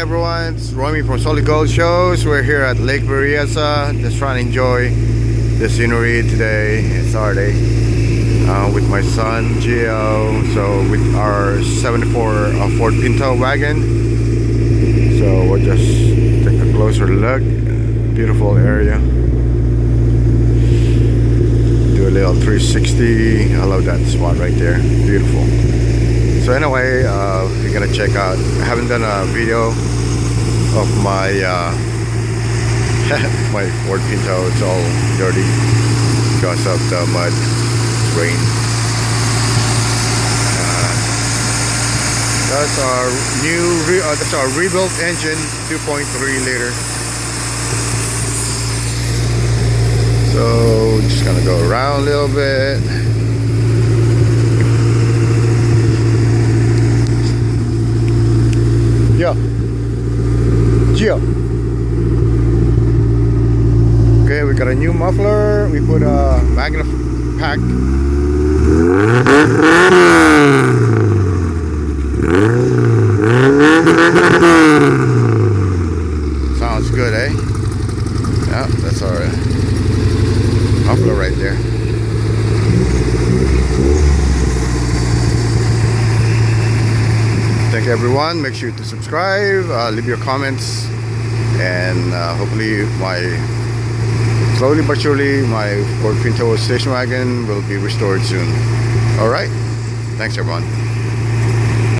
everyone, it's Romy from Solid Gold Shows. We're here at Lake Berryessa, just trying to enjoy the scenery today. It's Saturday with my son Gio. So with our 74 Ford Pinto Wagon. So we'll just take a closer look. Beautiful area. Do a little 360. I love that spot right there. Beautiful. So anyway, we're gonna check out. I haven't done a video of my my Ford Pinto. It's all dirty because of the mud, rain. That's our that's our rebuilt engine, 2.3 liter. So just gonna go around a little bit. Gio. Okay, we got a new muffler. We put a MagnaPack. Sounds good, eh? Yeah, that's our muffler right there. Thank you everyone. Make sure to subscribe, leave your comments, and hopefully slowly but surely my Ford Pinto station wagon will be restored soon. Alright, thanks everyone.